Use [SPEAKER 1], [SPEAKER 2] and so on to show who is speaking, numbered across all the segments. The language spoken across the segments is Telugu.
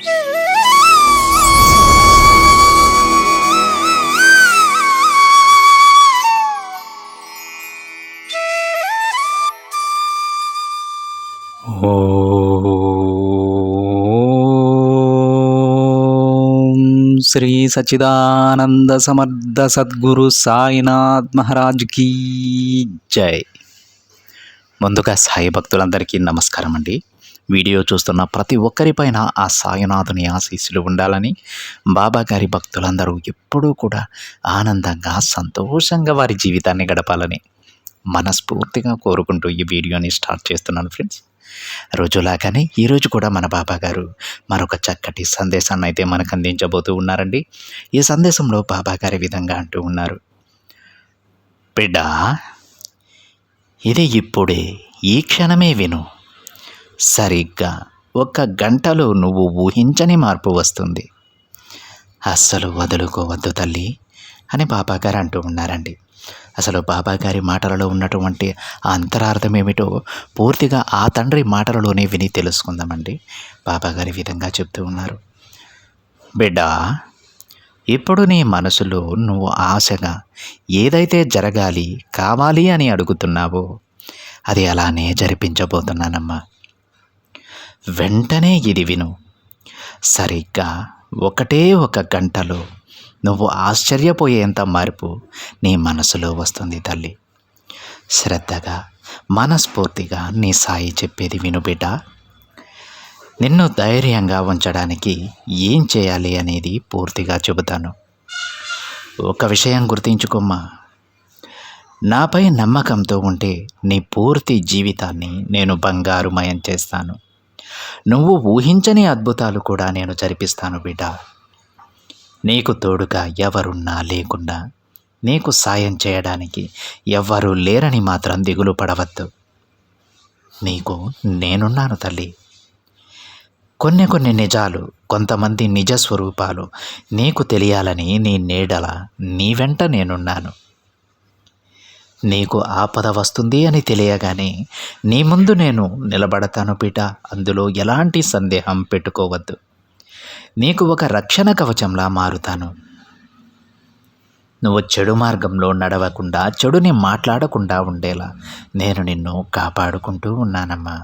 [SPEAKER 1] ఓం శ్రీ సచ్చిదానంద సమర్థ సద్గురు సాయినాథ్ మహారాజ్ కీ జై. ముందుగా సాయి భక్తులందరికీ నమస్కారం అండి. వీడియో చూస్తున్న ప్రతి ఒక్కరిపైన ఆ సాయినాథుని ఆశీస్సులు ఉండాలని, బాబా గారి భక్తులందరూ ఎప్పుడూ కూడా ఆనందంగా సంతోషంగా వారి జీవితాన్ని గడపాలని మనస్ఫూర్తిగా కోరుకుంటూ ఈ వీడియోని స్టార్ట్ చేస్తున్నాను ఫ్రెండ్స్. రోజులాగానే ఈరోజు కూడా మన బాబా గారు మరొక చక్కటి సందేశాన్ని అయితే మనకు అందించబోతూ ఉన్నారండి. ఈ సందేశంలో బాబా గారి విధంగా అంటూ ఉన్నారు, బిడ్డ, ఇది ఇప్పుడే ఈ క్షణమే విను. సరిగ్గా 1 గంటలో నువ్వు ఊహించని మార్పు వస్తుంది. అస్సలు వదులుకోవద్దు తల్లి అని బాబా గారు అంటూ ఉన్నారండి. అసలు బాబా గారి మాటలలో ఉన్నటువంటి ఆ అంతరార్థం ఏమిటో పూర్తిగా ఆ తండ్రి మాటలలోనే విని తెలుసుకుందామండి. బాబా గారి విధంగా చెప్తూ ఉన్నారు, బిడ్డ, ఇప్పుడు నీ మనసులో నువ్వు ఆశగా ఏదైతే జరగాలి కావాలి అని అడుగుతున్నావో అది అలానే జరిపించబోతున్నానమ్మా. వెంటనే ఇది విను. సరిగ్గా 1 గంటలో నువ్వు ఆశ్చర్యపోయేంత మార్పు నీ మనసులో వస్తుంది తల్లి. శ్రద్ధగా మనస్ఫూర్తిగా నీ సాయి చెప్పేది విను బిడ్డ. నిన్ను ధైర్యంగా ఉంచడానికి ఏం చేయాలి అనేది పూర్తిగా చెబుతాను. ఒక విషయం గుర్తించుకోమ్మా, నాపై నమ్మకంతో ఉంటే నీ పూర్తి జీవితాన్ని నేను బంగారుమయం చేస్తాను. నువ్వు ఊహించని అద్భుతాలు కూడా నేను జరిపిస్తాను బిడ్డ. నీకు తోడుగా ఎవరున్నా లేకున్నా నీకు సాయం చేయడానికి ఎవ్వరూ లేరని మాత్రం దిగులు పడవద్దు. నీకు నేనున్నాను తల్లి. కొన్ని నిజాలు, కొంతమంది నిజ స్వరూపాలు నీకు తెలియాలని నీ నీడల నీ వెంట నేనున్నాను. నీకు ఆపద వస్తుంది అని తెలియగానే నీ ముందు నేను నిలబడతాను బిడ్డ. అందులో ఎలాంటి సందేహం పెట్టుకోవద్దు. నీకు ఒక రక్షణ కవచంలా మారుతాను. నువ్వు చెడు మార్గంలో నడవకుండా, చెడుని మాట్లాడకుండా ఉండేలా నేను నిన్ను కాపాడుకుంటూ ఉన్నానమ్మా.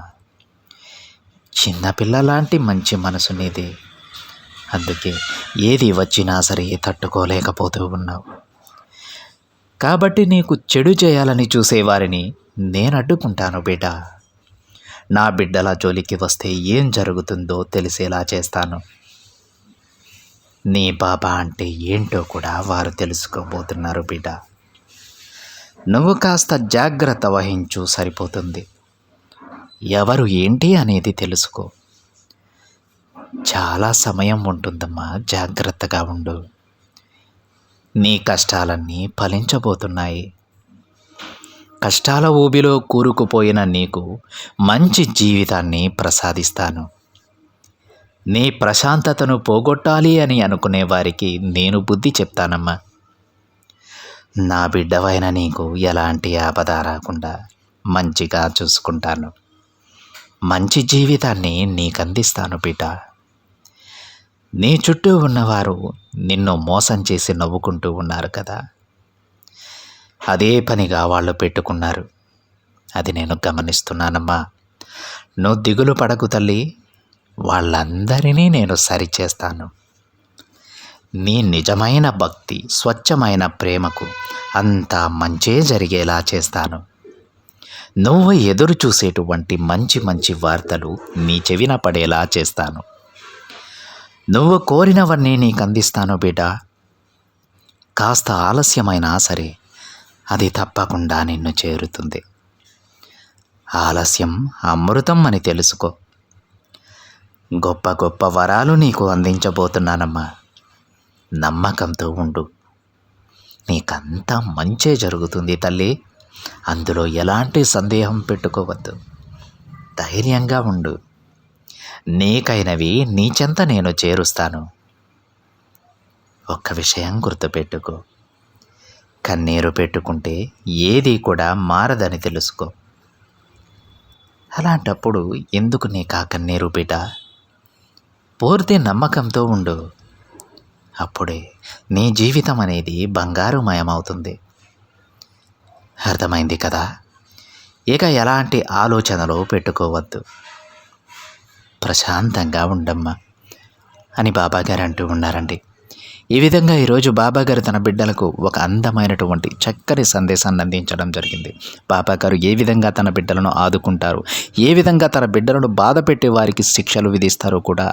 [SPEAKER 1] చిన్నపిల్లలాంటి మంచి మనసు నీది. అందుకే ఏది వచ్చినా సరే తట్టుకోలేకపోతూ ఉన్నావు. కాబట్టి నీకు చెడు చేయాలని చూసేవారిని నేను అడ్డుకుంటాను బిడ్డ. నా బిడ్డల జోలికి వస్తే ఏం జరుగుతుందో తెలిసేలా చేస్తాను. నీ బాబా అంటే ఏంటో కూడా వారు తెలుసుకోబోతున్నారు బిడ్డ. నువ్వు కాస్త జాగ్రత్త వహించు, సరిపోతుంది. ఎవరు ఏంటి అనేది తెలుసుకో. చాలా సమయం ఉంటుందమ్మా, జాగ్రత్తగా ఉండు. నీ కష్టాలన్నీ ఫలించబోతున్నాయి. కష్టాల ఊబిలో కూరుకుపోయిన నీకు మంచి జీవితాన్ని ప్రసాదిస్తాను. నీ ప్రశాంతతను పోగొట్టాలి అని అనుకునే వారికి నేను బుద్ధి చెప్తానమ్మా. నా బిడ్డవైన నీకు ఎలాంటి ఆపద రాకుండా మంచిగా చూసుకుంటాను. మంచి జీవితాన్ని నీకు అందిస్తాను బిడ్డ. నీ చుట్టూ ఉన్నవారు నిన్ను మోసం చేసి నవ్వుకుంటూ ఉన్నారు కదా, అదే పనిగా వాళ్ళు పెట్టుకున్నారు. అది నేను గమనిస్తున్నానమ్మా. నువ్వు దిగులు పడకు తల్లి. వాళ్ళందరినీ నేను సరిచేస్తాను. నీ నిజమైన భక్తి, స్వచ్ఛమైన ప్రేమకు అంతా మంచే జరిగేలా చేస్తాను. నువ్వు ఎదురు చూసేటువంటి మంచి వార్తలు నీ చెవిన పడేలా చేస్తాను. నువ్వు కోరినవన్నీ నీకు అందిస్తాను బిడ్డ. కాస్త ఆలస్యమైనా సరే అది తప్పకుండా నిన్ను చేరుతుంది. ఆలస్యం అమృతం అని తెలుసుకో. గొప్ప వరాలు నీకు అందించబోతున్నానమ్మా. నమ్మకంతో ఉండు. నీకంతా మంచే జరుగుతుంది తల్లి. అందులో ఎలాంటి సందేహం పెట్టుకోవద్దు. ధైర్యంగా ఉండు. నీకైనవి నీ చెంత నేను చేరుస్తాను. ఒక్క విషయం గుర్తుపెట్టుకో, కన్నీరు పెట్టుకుంటే ఏది కూడా మారదని తెలుసుకో. అలాంటప్పుడు ఎందుకు నీకు ఆ కన్నీరు బిడ్డ? పూర్తి నమ్మకంతో ఉండు. అప్పుడే నీ జీవితం అనేది బంగారుమయమవుతుంది. అర్థమైంది కదా? ఇక ఎలాంటి ఆలోచనలు పెట్టుకోవద్దు. ప్రశాంతంగా ఉండమ్మా అని బాబాగారు అంటూ ఉన్నారండి. ఈ విధంగా ఈరోజు బాబాగారు తన బిడ్డలకు ఒక అందమైనటువంటి చక్కని సందేశాన్ని అందించడం జరిగింది. బాబాగారు ఏ విధంగా తన బిడ్డలను ఆదుకుంటారు, ఏ విధంగా తన బిడ్డలను బాధ పెట్టే వారికి శిక్షలు విధిస్తారో కూడా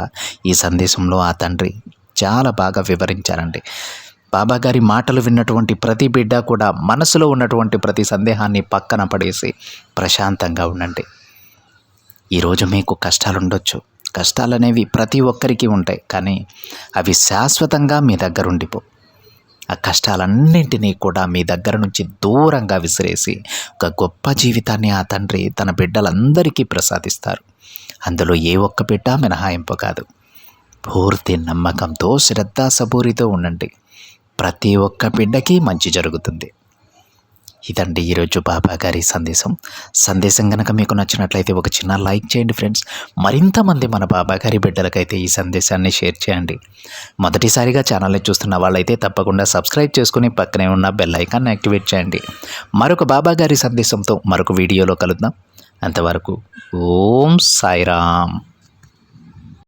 [SPEAKER 1] ఈ సందేశంలో ఆ తండ్రి చాలా బాగా వివరించారండి. బాబాగారి మాటలు విన్నటువంటి ప్రతి బిడ్డ కూడా మనసులో ఉన్నటువంటి ప్రతి సందేహాన్ని పక్కన పడేసి ప్రశాంతంగా ఉండండి. ఈరోజు మీకు కష్టాలు ఉండొచ్చు. కష్టాలు అనేవి ప్రతి ఒక్కరికి ఉంటాయి, కానీ అవి శాశ్వతంగా మీ దగ్గర ఉండిపో. ఆ కష్టాలన్నింటినీ కూడా మీ దగ్గర నుంచి దూరంగా విసిరేసి ఒక గొప్ప జీవితాన్ని ఆ తండ్రి తన బిడ్డలందరికీ ప్రసాదిస్తారు. అందులో ఏ ఒక్క బిడ్డ మినహాయింపు కాదు. పూర్తి నమ్మకంతో శ్రద్ధాసబూరితో ఉండండి. ప్రతి ఒక్క బిడ్డకి మంచి జరుగుతుంది. ఇదండి ఈరోజు బాబాగారి సందేశం కనుక మీకు నచ్చినట్లయితే ఒక చిన్న లైక్ చేయండి ఫ్రెండ్స్. మరింత మంది మన బాబాగారి బిడ్డలకైతే ఈ సందేశాన్ని షేర్ చేయండి. మొదటిసారిగా ఛానల్ని చూస్తున్న వాళ్ళైతే తప్పకుండా సబ్స్క్రైబ్ చేసుకుని పక్కనే ఉన్న బెల్ ఐకాన్ని యాక్టివేట్ చేయండి. మరొక బాబాగారి సందేశంతో మరొక వీడియోలో కలుద్దాం. అంతవరకు ఓం సాయిరామ్.